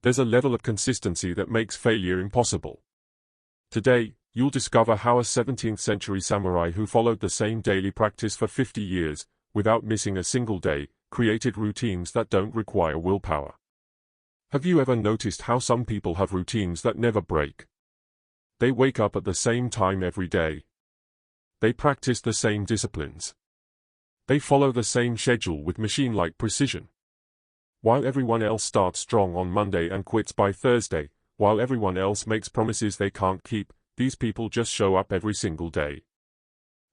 There's a level of consistency that makes failure impossible. Today, you'll discover how a 17th-century samurai who followed the same daily practice for 50 years, without missing a single day, created routines that don't require willpower. Have you ever noticed how some people have routines that never break? They wake up at the same time every day. They practice the same disciplines. They follow the same schedule with machine-like precision. While everyone else starts strong on Monday and quits by Thursday, while everyone else makes promises they can't keep, these people just show up every single day.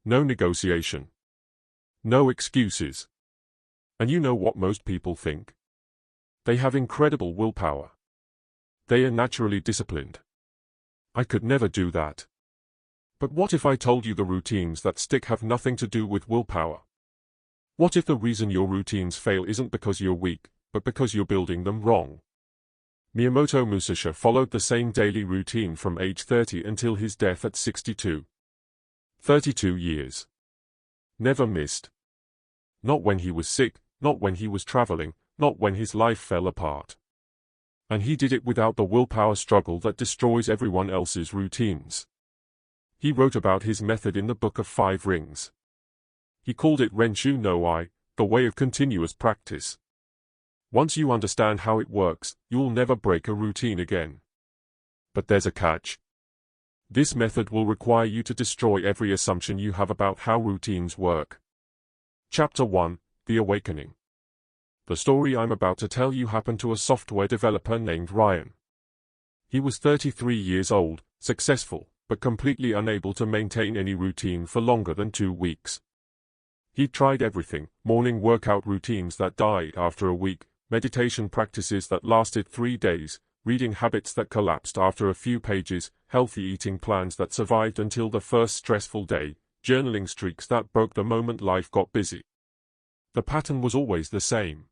No negotiation. No excuses. And you know what most people think? They have incredible willpower. They are naturally disciplined. I could never do that. But what if I told you the routines that stick have nothing to do with willpower? What if the reason your routines fail isn't because you're weak, but because you're building them wrong? Miyamoto Musashi followed the same daily routine from age 30 until his death at 62. 32 years. Never missed. Not when he was sick, not when he was traveling, not when his life fell apart. And he did it without the willpower struggle that destroys everyone else's routines. He wrote about his method in the Book of 5 Rings. He called it Renshu no I, the way of continuous practice. Once you understand how it works, you'll never break a routine again. But there's a catch. This method will require you to destroy every assumption you have about how routines work. Chapter 1: The Awakening. The story I'm about to tell you happened to a software developer named Ryan. He was 33 years old, successful, but completely unable to maintain any routine for longer than 2 weeks. He tried everything: morning workout routines that died after a week, meditation practices that lasted 3 days, reading habits that collapsed after a few pages, healthy eating plans that survived until the first stressful day, journaling streaks that broke the moment life got busy. The pattern was always the same.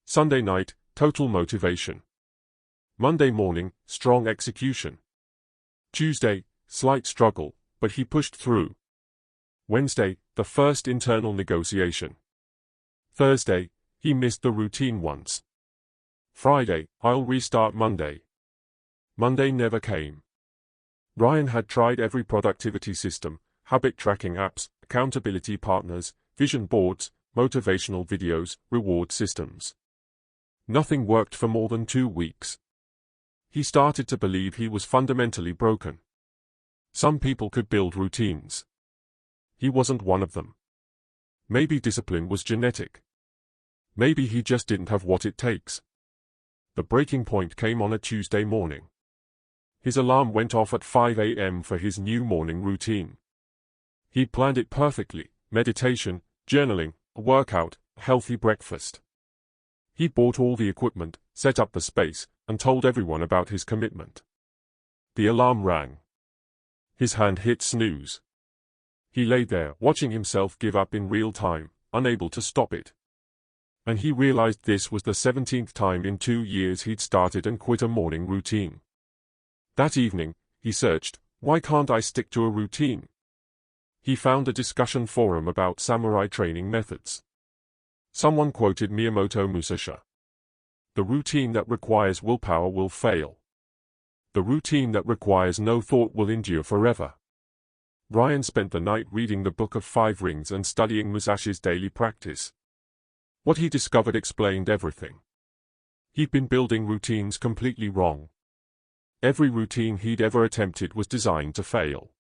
Sunday night, total motivation. Monday morning, strong execution. Tuesday, slight struggle, but he pushed through. Wednesday, the first internal negotiation. Thursday, he missed the routine once. Friday, I'll restart Monday. Monday never came. Ryan had tried every productivity system, habit tracking apps, accountability partners, vision boards, motivational videos, reward systems. Nothing worked for more than 2 weeks. He started to believe he was fundamentally broken. Some people could build routines. He wasn't one of them. Maybe discipline was genetic. Maybe he just didn't have what it takes. The breaking point came on a Tuesday morning. His alarm went off at 5 a.m. for his new morning routine. He'd planned it perfectly: meditation, journaling, a workout, a healthy breakfast. He bought all the equipment, set up the space, and told everyone about his commitment. The alarm rang. His hand hit snooze. He lay there, watching himself give up in real time, unable to stop it. And he realized this was the 17th time in 2 years he'd started and quit a morning routine. That evening, he searched, "Why can't I stick to a routine?" He found a discussion forum about samurai training methods. Someone quoted Miyamoto Musashi. "The routine that requires willpower will fail. The routine that requires no thought will endure forever." Ryan spent the night reading the Book of 5 Rings and studying Musashi's daily practice. What he discovered explained everything. He'd been building routines completely wrong. Every routine he'd ever attempted was designed to fail.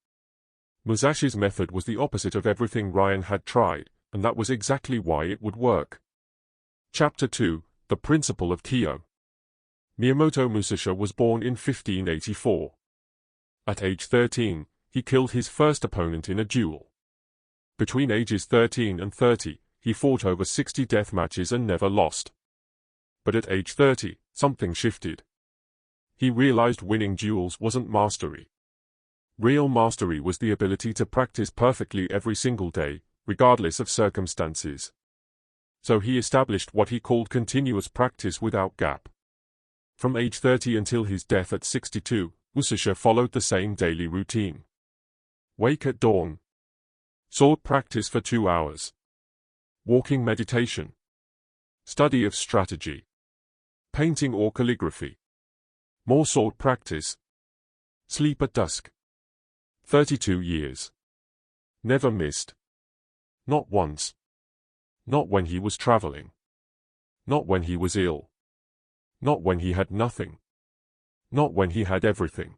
Musashi's method was the opposite of everything Ryan had tried, and that was exactly why it would work. Chapter 2: The Principle of Kyo. Miyamoto Musashi was born in 1584. At age 13, he killed his first opponent in a duel. Between ages 13 and 30, he fought over 60 death matches and never lost. But at age 30, something shifted. He realized winning duels wasn't mastery. Real mastery was the ability to practice perfectly every single day, regardless of circumstances. So he established what he called continuous practice without gap. From age 30 until his death at 62, Musashi followed the same daily routine. Wake at dawn. Sword practice for 2 hours. Walking meditation. Study of strategy. Painting or calligraphy. More sword practice. Sleep at dusk. 32 years. Never missed. Not once. Not when he was traveling. Not when he was ill. Not when he had nothing. Not when he had everything.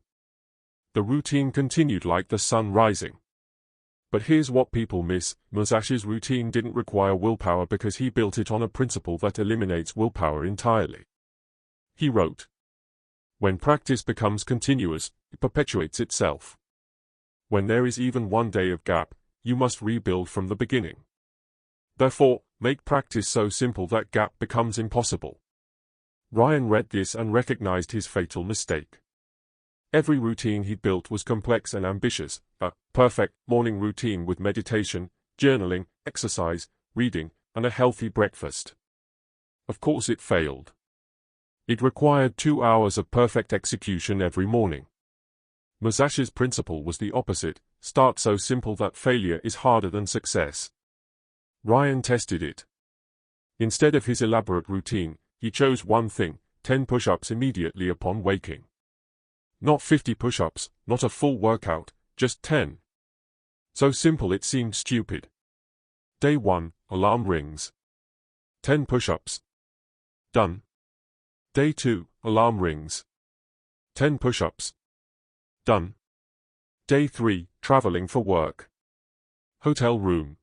The routine continued like the sun rising. But here's what people miss: Musashi's routine didn't require willpower because he built it on a principle that eliminates willpower entirely. He wrote, "When practice becomes continuous, it perpetuates itself. When there is even one day of gap, you must rebuild from the beginning. Therefore, make practice so simple that gap becomes impossible." Ryan read this and recognized his fatal mistake. Every routine he built was complex and ambitious, a perfect morning routine with meditation, journaling, exercise, reading, and a healthy breakfast. Of course it failed. It required 2 hours of perfect execution every morning. Musashi's principle was the opposite: start so simple that failure is harder than success. Ryan tested it. Instead of his elaborate routine, he chose one thing: 10 push-ups immediately upon waking. Not 50 push-ups, not a full workout, just 10. So simple it seemed stupid. Day 1, alarm rings. 10 push-ups. Done. Day 2, alarm rings. 10 push-ups. Done. Day 3, traveling for work. Hotel room.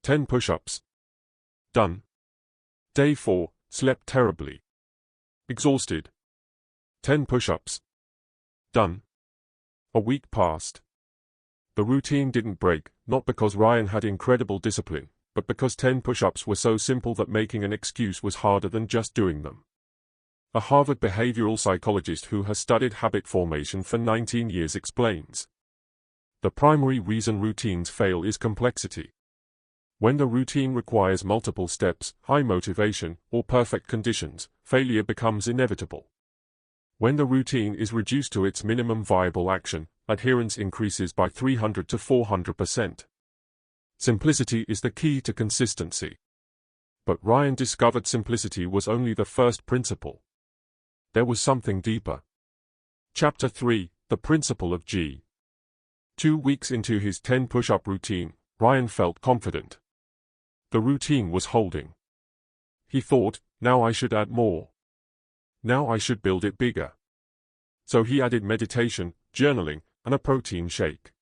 10 push-ups. Done. Day 4, slept terribly. Exhausted. 10 push-ups. Done. A week passed. The routine didn't break, not because Ryan had incredible discipline, but because 10 push-ups were so simple that making an excuse was harder than just doing them. A Harvard behavioral psychologist who has studied habit formation for 19 years explains, "The primary reason routines fail is complexity. When the routine requires multiple steps, high motivation, or perfect conditions, failure becomes inevitable. When the routine is reduced to its minimum viable action, adherence increases by 300 to 400%. Simplicity is the key to consistency." But Ryan discovered simplicity was only the first principle. There was something deeper. Chapter 3, The Principle of G. 2 weeks into his 10 push-up routine, Ryan felt confident. The routine was holding. He thought, now I should add more. Now I should build it bigger. So he added meditation, journaling, and a protein shake.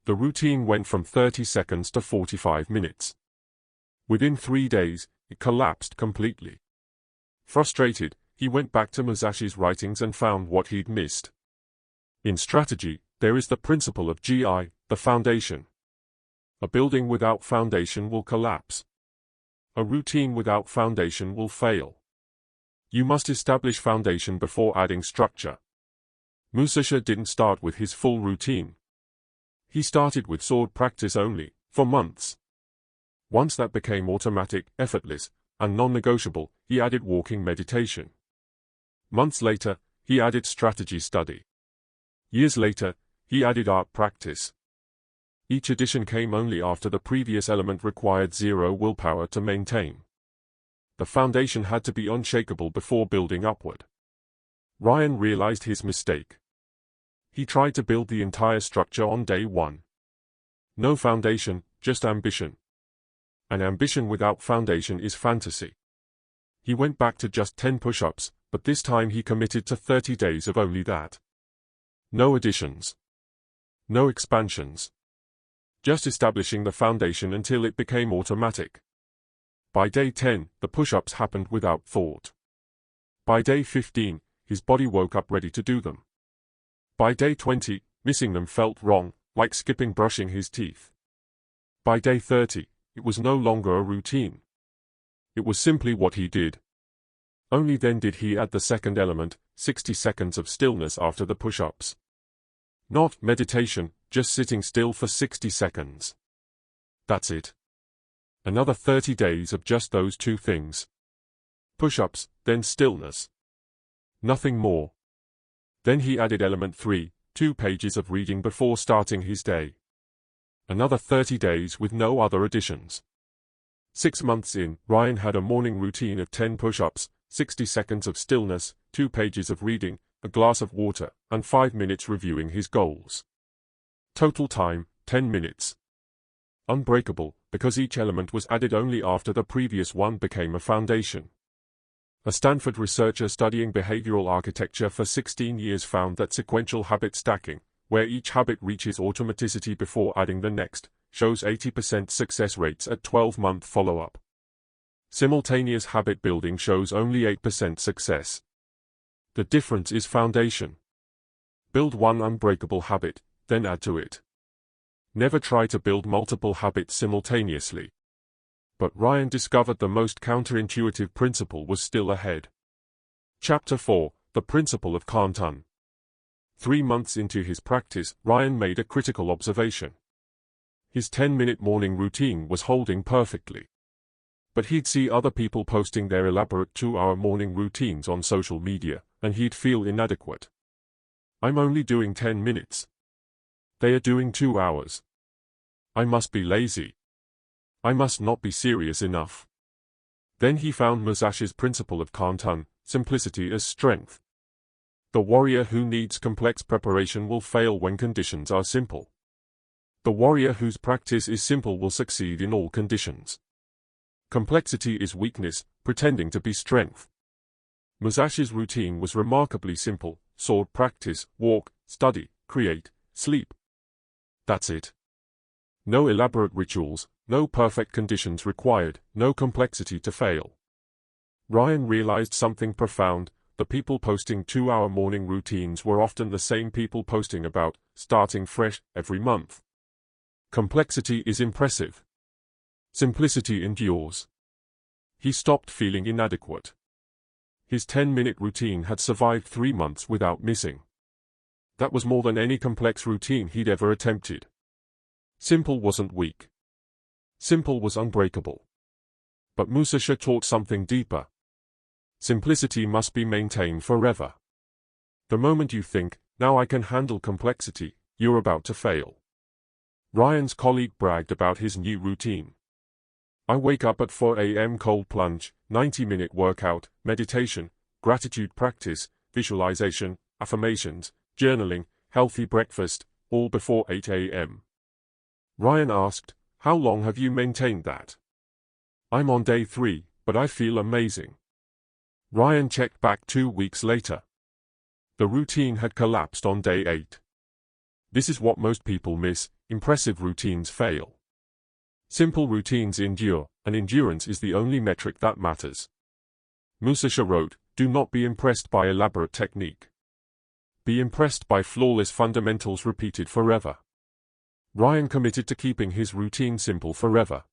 The routine went from 30 seconds to 45 minutes. Within 3 days, it collapsed completely. Frustrated, he went back to Musashi's writings and found what he'd missed. In strategy, there is the principle of GI, the foundation. A building without foundation will collapse. A routine without foundation will fail. You must establish foundation before adding structure. Musashi didn't start with his full routine. He started with sword practice only, for months. Once that became automatic, effortless, and non-negotiable, he added walking meditation. Months later, he added strategy study. Years later, he added art practice. Each addition came only after the previous element required zero willpower to maintain. The foundation had to be unshakable before building upward. Ryan realized his mistake. He tried to build the entire structure on day 1. No foundation, just ambition. And ambition without foundation is fantasy. He went back to just 10 push-ups, but this time he committed to 30 days of only that. No additions. No expansions. Just establishing the foundation until it became automatic. By day 10, the push-ups happened without thought. By day 15, his body woke up ready to do them. By day 20, missing them felt wrong, like skipping brushing his teeth. By day 30, it was no longer a routine. It was simply what he did. Only then did he add the second element, 60 seconds of stillness after the push-ups. Not meditation, just sitting still for 60 seconds. That's it. Another 30 days of just those two things. Push-ups, then stillness. Nothing more. Then he added element 3, 2 pages of reading before starting his day. Another 30 days with no other additions. 6 months in, Ryan had a morning routine of 10 push-ups, 60 seconds of stillness, 2 pages of reading, a glass of water, and 5 minutes reviewing his goals. Total time, 10 minutes. Unbreakable, because each element was added only after the previous one became a foundation. A Stanford researcher studying behavioral architecture for 16 years found that sequential habit stacking, where each habit reaches automaticity before adding the next, shows 80% success rates at 12-month follow-up. Simultaneous habit building shows only 8% success. The difference is foundation. Build one unbreakable habit, then add to it. Never try to build multiple habits simultaneously. But Ryan discovered the most counterintuitive principle was still ahead. Chapter 4, The Principle of Kantan. 3 months into his practice, Ryan made a critical observation. His 10-minute morning routine was holding perfectly. But he'd see other people posting their elaborate 2-hour morning routines on social media, and he'd feel inadequate. I'm only doing 10 minutes. They are doing 2 hours. I must be lazy. I must not be serious enough. Then he found Musashi's principle of Kantan, simplicity as strength. The warrior who needs complex preparation will fail when conditions are simple. The warrior whose practice is simple will succeed in all conditions. Complexity is weakness, pretending to be strength. Musashi's routine was remarkably simple: sword practice, walk, study, create, sleep. That's it. No elaborate rituals, no perfect conditions required, no complexity to fail. Ryan realized something profound: the people posting 2-hour morning routines were often the same people posting about starting fresh every month. Complexity is impressive. Simplicity endures. He stopped feeling inadequate. His 10-minute routine had survived 3 months without missing. That was more than any complex routine he'd ever attempted. Simple wasn't weak. Simple was unbreakable. But Musashi taught something deeper. Simplicity must be maintained forever. The moment you think, now I can handle complexity, you're about to fail. Ryan's colleague bragged about his new routine. I wake up at 4 a.m. cold plunge, 90-minute workout, meditation, gratitude practice, visualization, affirmations, journaling, healthy breakfast, all before 8 a.m. Ryan asked, "How long have you maintained that?" "I'm on day 3, but I feel amazing." Ryan checked back 2 weeks later. The routine had collapsed on day 8. This is what most people miss: impressive routines fail. Simple routines endure, and endurance is the only metric that matters. Musashi wrote, "Do not be impressed by elaborate technique. Be impressed by flawless fundamentals repeated forever." Ryan committed to keeping his routine simple forever.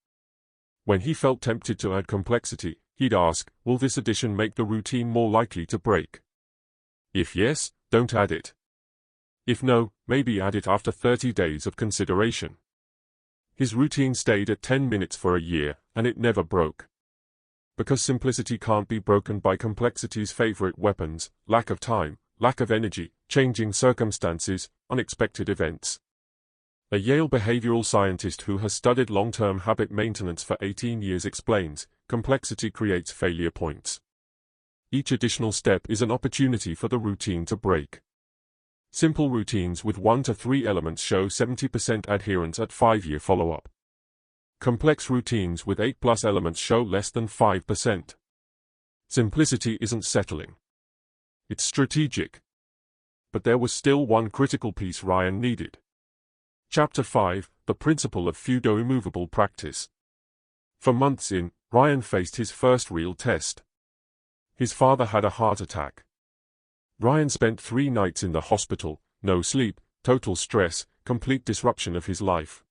When he felt tempted to add complexity, he'd ask, "Will this addition make the routine more likely to break?" If yes, don't add it. If no, maybe add it after 30 days of consideration. His routine stayed at 10 minutes for a year, and it never broke. Because simplicity can't be broken by complexity's favorite weapons: lack of time, lack of energy, changing circumstances, unexpected events. A Yale behavioral scientist who has studied long-term habit maintenance for 18 years explains, complexity creates failure points. Each additional step is an opportunity for the routine to break. Simple routines with 1 to 3 elements show 70% adherence at 5-year follow-up. Complex routines with 8+ elements show less than 5%. Simplicity isn't settling. It's strategic. But there was still one critical piece Ryan needed. Chapter 5, The Principle of Pseudo-Immovable Practice. For months in, Ryan faced his first real test. His father had a heart attack. Ryan spent 3 nights in the hospital, no sleep, total stress, complete disruption of his life.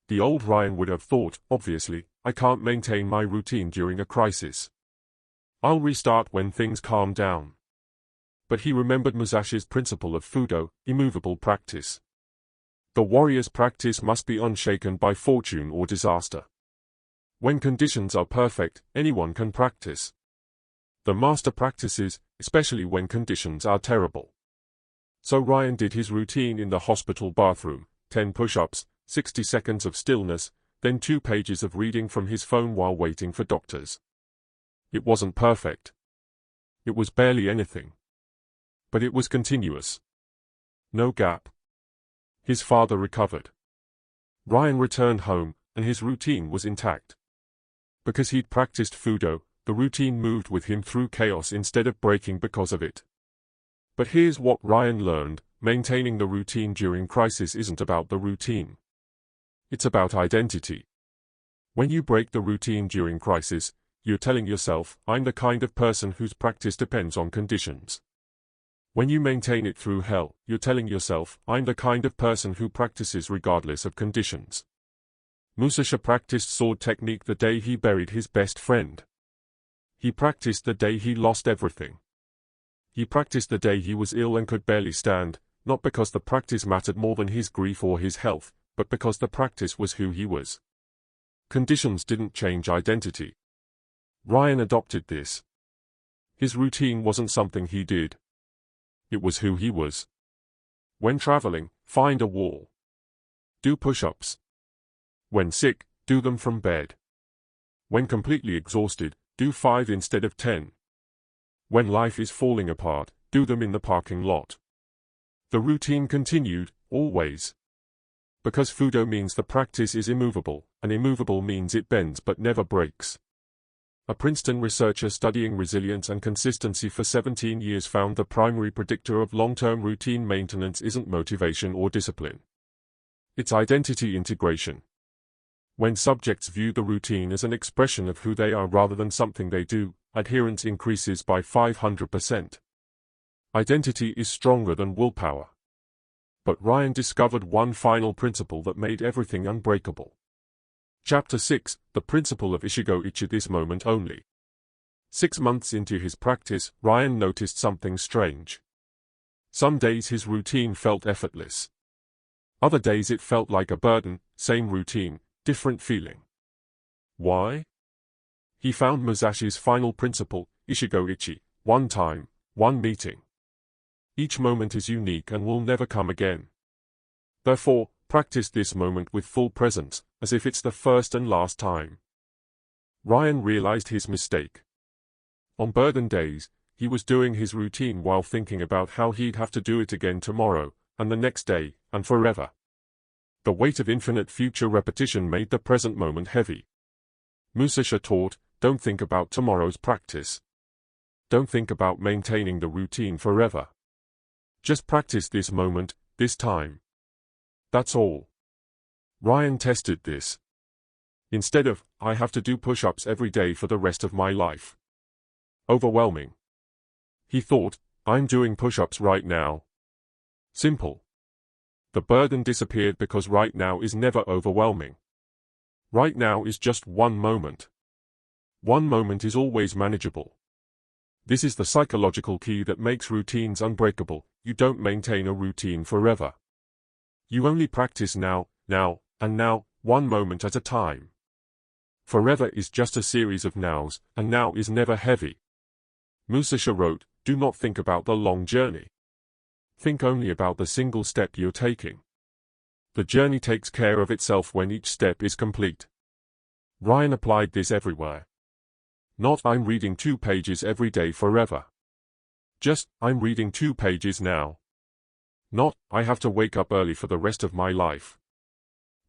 The old Ryan would have thought, obviously, I can't maintain my routine during a crisis. I'll restart when things calm down. But he remembered Musashi's principle of Fudo, immovable practice. The warrior's practice must be unshaken by fortune or disaster. When conditions are perfect, anyone can practice. The master practices, especially when conditions are terrible. So Ryan did his routine in the hospital bathroom: 10 push-ups, 60 seconds of stillness, then 2 pages of reading from his phone while waiting for doctors. It wasn't perfect. It was barely anything. But it was continuous. No gap. His father recovered. Ryan returned home, and his routine was intact. Because he'd practiced Fudo, the routine moved with him through chaos instead of breaking because of it. But here's what Ryan learned: maintaining the routine during crisis isn't about the routine. It's about identity. When you break the routine during crisis, you're telling yourself, I'm the kind of person whose practice depends on conditions. When you maintain it through hell, you're telling yourself, I'm the kind of person who practices regardless of conditions. Musashi practiced sword technique the day he buried his best friend. He practiced the day he lost everything. He practiced the day he was ill and could barely stand, not because the practice mattered more than his grief or his health, but because the practice was who he was. Conditions didn't change identity. Ryan adopted this. His routine wasn't something he did. It was who he was. When traveling, find a wall. Do push-ups. When sick, do them from bed. When completely exhausted, do 5 instead of 10. When life is falling apart, do them in the parking lot. The routine continued, always. Because Fudo means the practice is immovable, and immovable means it bends but never breaks. A Princeton researcher studying resilience and consistency for 17 years found the primary predictor of long-term routine maintenance isn't motivation or discipline. It's identity integration. When subjects view the routine as an expression of who they are rather than something they do, adherence increases by 500%. Identity is stronger than willpower. But Ryan discovered one final principle that made everything unbreakable. Chapter 6, The Principle of Ishigo-ichi. This moment only. 6 months into his practice, Ryan noticed something strange. Some days his routine felt effortless. Other days it felt like a burden, same routine, different feeling. Why? He found Musashi's final principle, Ishigo-ichi, one time, one meeting. Each moment is unique and will never come again. Therefore, practice this moment with full presence, as if it's the first and last time. Ryan realized his mistake. On burden days, he was doing his routine while thinking about how he'd have to do it again tomorrow, and the next day, and forever. The weight of infinite future repetition made the present moment heavy. Musashi taught, don't think about tomorrow's practice. Don't think about maintaining the routine forever. Just practice this moment, this time. That's all. Ryan tested this. Instead of, I have to do push-ups every day for the rest of my life. Overwhelming. He thought, I'm doing push-ups right now. Simple. The burden disappeared because right now is never overwhelming. Right now is just one moment. One moment is always manageable. This is the psychological key that makes routines unbreakable. You don't maintain a routine forever. You only practice now, and now, one moment at a time. Forever is just a series of nows, and now is never heavy. Musashi wrote, do not think about the long journey. Think only about the single step you're taking. The journey takes care of itself when each step is complete. Ryan applied this everywhere. Not I'm reading 2 pages every day forever. Just, I'm reading 2 pages now. Not, I have to wake up early for the rest of my life.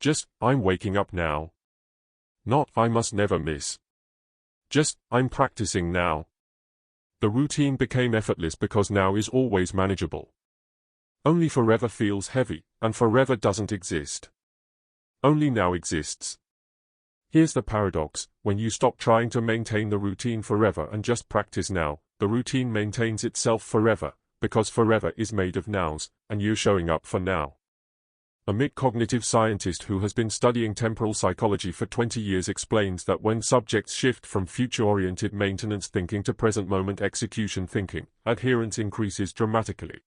Just, I'm waking up now. Not, I must never miss. Just, I'm practicing now. The routine became effortless because now is always manageable. Only forever feels heavy, and forever doesn't exist. Only now exists. Here's the paradox: when you stop trying to maintain the routine forever and just practice now, the routine maintains itself forever, because forever is made of nows, and you're showing up for now. A MIT cognitive scientist who has been studying temporal psychology for 20 years explains that when subjects shift from future-oriented maintenance thinking to present-moment execution thinking, adherence increases dramatically.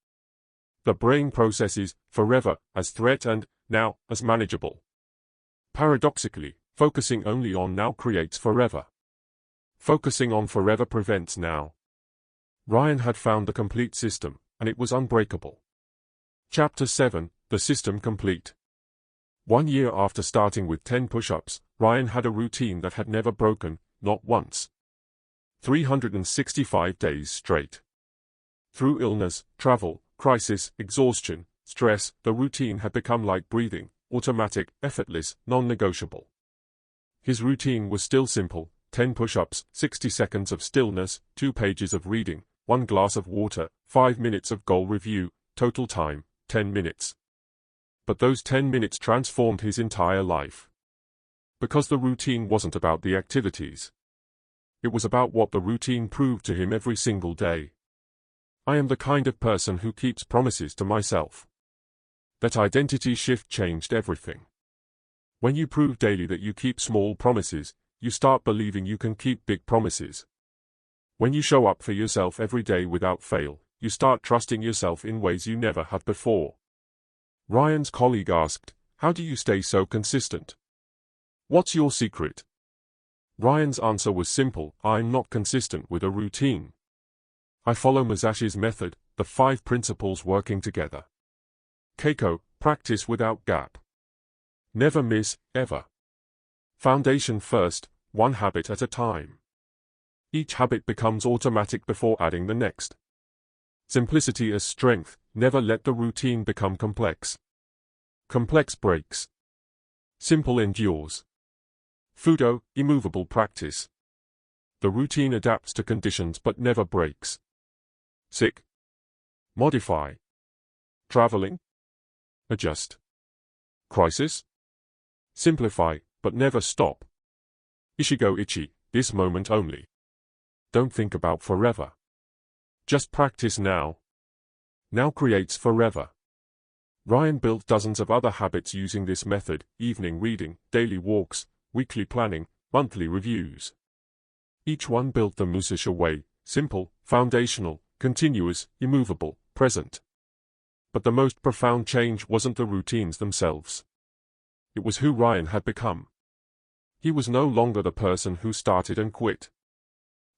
The brain processes forever as threat and now as manageable. Paradoxically, focusing only on now creates forever. Focusing on forever prevents now. Ryan had found the complete system, and it was unbreakable. Chapter 7, The System Complete. 1 year after starting with 10 push-ups, Ryan had a routine that had never broken, not once. 365 days straight. Through illness, travel, crisis, exhaustion, stress, the routine had become like breathing, automatic, effortless, non-negotiable. His routine was still simple: 10 push-ups, 60 seconds of stillness, 2 pages of reading, 1 glass of water, 5 minutes of goal review, total time, 10 minutes. But those 10 minutes transformed his entire life. Because the routine wasn't about the activities. It was about what the routine proved to him every single day. I am the kind of person who keeps promises to myself. That identity shift changed everything. When you prove daily that you keep small promises, you start believing you can keep big promises. When you show up for yourself every day without fail, you start trusting yourself in ways you never had before. Ryan's colleague asked, "How do you stay so consistent? What's your secret?" Ryan's answer was simple: "I'm not consistent with a routine. I follow Musashi's method, the 5 principles working together. Keiko, practice without gap. Never miss, ever. Foundation first, 1 habit at a time. Each habit becomes automatic before adding the next. Simplicity as strength, never let the routine become complex. Complex breaks. Simple endures. Fudo, immovable practice. The routine adapts to conditions but never breaks. Sick. Modify. Traveling. Adjust. Crisis. Simplify, but never stop. Ishigo Ichi, this moment only. Don't think about forever. Just practice now. Now creates forever." Ryan built dozens of other habits using this method: evening reading, daily walks, weekly planning, monthly reviews. Each one built the Musashi way: simple, foundational, continuous, immovable, present. But the most profound change wasn't the routines themselves. It was who Ryan had become. He was no longer the person who started and quit.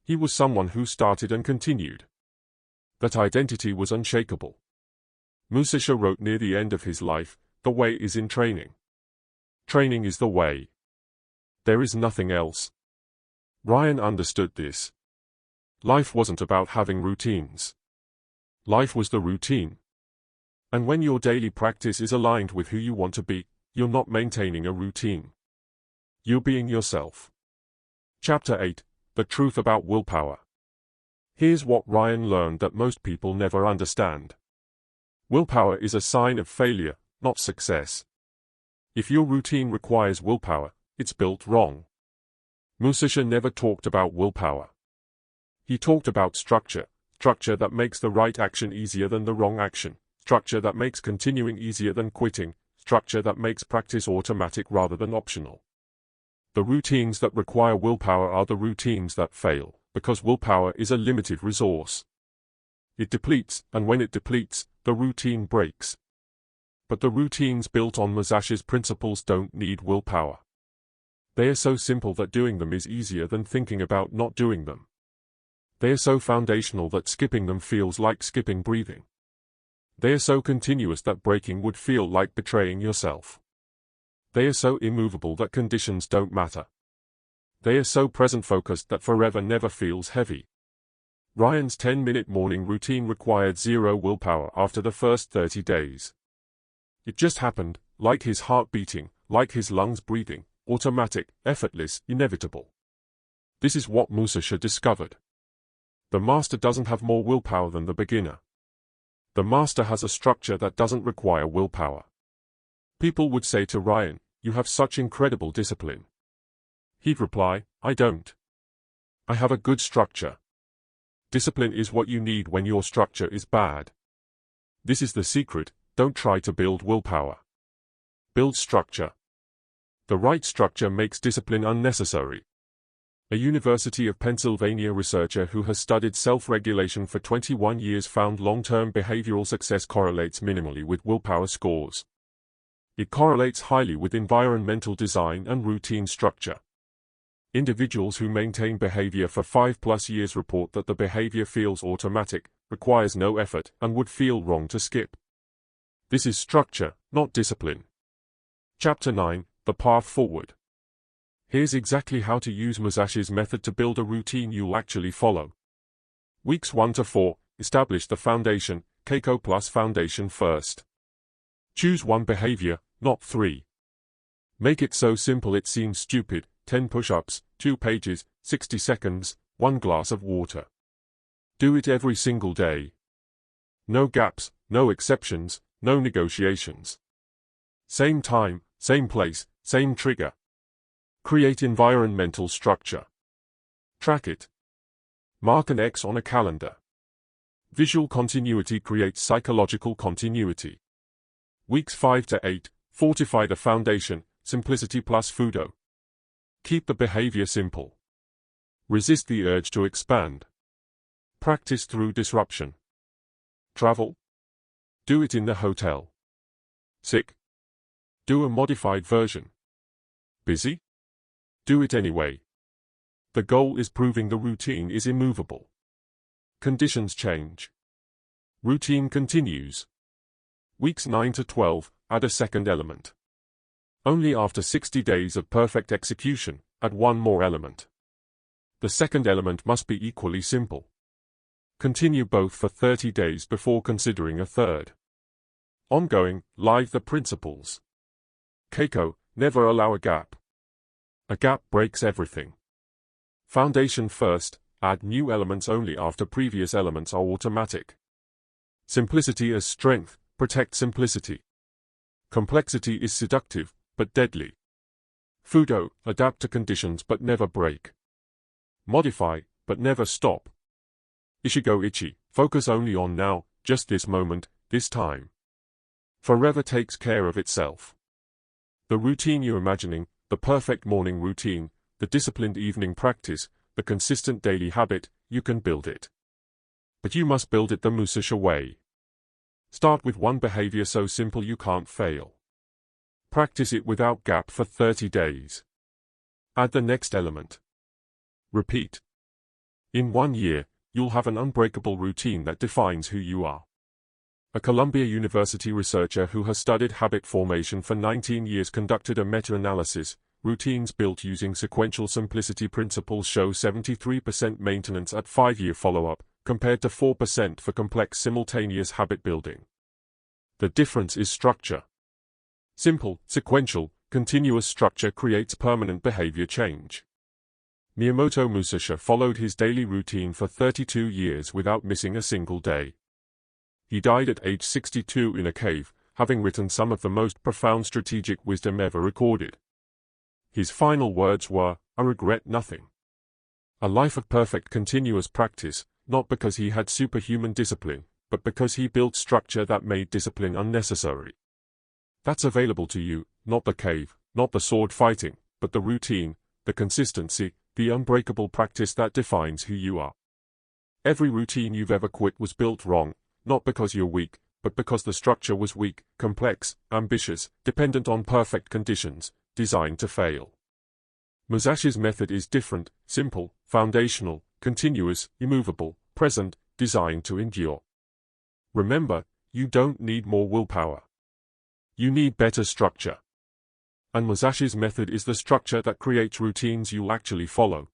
He was someone who started and continued. That identity was unshakable. Musashi wrote near the end of his life, "The way is in training. Training is the way. There is nothing else." Ryan understood this. Life wasn't about having routines. Life was the routine. And when your daily practice is aligned with who you want to be, you're not maintaining a routine. You're being yourself. Chapter 8: The Truth About Willpower. Here's what Ryan learned that most people never understand. Willpower is a sign of failure, not success. If your routine requires willpower, it's built wrong. Musashi never talked about willpower. He talked about structure, structure that makes the right action easier than the wrong action, structure that makes continuing easier than quitting, structure that makes practice automatic rather than optional. The routines that require willpower are the routines that fail, because willpower is a limited resource. It depletes, and when it depletes, the routine breaks. But the routines built on Musashi's principles don't need willpower. They are so simple that doing them is easier than thinking about not doing them. They are so foundational that skipping them feels like skipping breathing. They are so continuous that breaking would feel like betraying yourself. They are so immovable that conditions don't matter. They are so present-focused that forever never feels heavy. Ryan's 10-minute morning routine required 0 willpower after the first 30 days. It just happened, like his heart beating, like his lungs breathing, automatic, effortless, inevitable. This is what Musashi discovered. The master doesn't have more willpower than the beginner. The master has a structure that doesn't require willpower. People would say to Ryan, "You have such incredible discipline." He'd reply, "I don't. I have a good structure." Discipline is what you need when your structure is bad. This is the secret: don't try to build willpower. Build structure. The right structure makes discipline unnecessary. A University of Pennsylvania researcher who has studied self-regulation for 21 years found long-term behavioral success correlates minimally with willpower scores. It correlates highly with environmental design and routine structure. Individuals who maintain behavior for 5+ years report that the behavior feels automatic, requires no effort, and would feel wrong to skip. This is structure, not discipline. Chapter 9: The Path Forward. Here's exactly how to use Musashi's method to build a routine you'll actually follow. Weeks 1 to 4 Establish the foundation, Keiko plus foundation first. Choose one behavior, not 3. Make it so simple it seems stupid: 10 push-ups, 2 pages, 60 seconds, 1 glass of water. Do it every single day. No gaps, no exceptions, no negotiations. Same time, same place, same trigger. Create environmental structure. Track it. Mark an X on a calendar. Visual continuity creates psychological continuity. Weeks 5 to 8, fortify the foundation, simplicity plus Fudo. Keep the behavior simple. Resist the urge to expand. Practice through disruption. Travel? Do it in the hotel. Sick? Do a modified version. Busy? Do it anyway. The goal is proving the routine is immovable. Conditions change. Routine continues. Weeks 9 to 12, add a second element. Only after 60 days of perfect execution, add one more element. The second element must be equally simple. Continue both for 30 days before considering a third. Ongoing, live the principles. Keiko, never allow a gap. A gap breaks everything. Foundation first, add new elements only after previous elements are automatic. Simplicity as strength, protect simplicity. Complexity is seductive, but deadly. Fudo, adapt to conditions but never break. Modify, but never stop. Ishigo Ichi, focus only on now, just this moment, this time. Forever takes care of itself. The routine you're imagining, the perfect morning routine, the disciplined evening practice, the consistent daily habit, you can build it. But you must build it the Musashi way. Start with one behavior so simple you can't fail. Practice it without gap for 30 days. Add the next element. Repeat. In 1 year, you'll have an unbreakable routine that defines who you are. A Columbia University researcher who has studied habit formation for 19 years conducted a meta-analysis. Routines built using sequential simplicity principles show 73% maintenance at 5-year follow-up, compared to 4% for complex simultaneous habit building. The difference is structure. Simple, sequential, continuous structure creates permanent behavior change. Miyamoto Musashi followed his daily routine for 32 years without missing a single day. He died at age 62 in a cave, having written some of the most profound strategic wisdom ever recorded. His final words were, "I regret nothing." A life of perfect continuous practice, not because he had superhuman discipline, but because he built structure that made discipline unnecessary. That's available to you, not the cave, not the sword fighting, but the routine, the consistency, the unbreakable practice that defines who you are. Every routine you've ever quit was built wrong, not because you're weak, but because the structure was weak, complex, ambitious, dependent on perfect conditions, designed to fail. Musashi's method is different, simple, foundational, continuous, immovable, present, designed to endure. Remember, you don't need more willpower. You need better structure. And Musashi's method is the structure that creates routines you'll actually follow.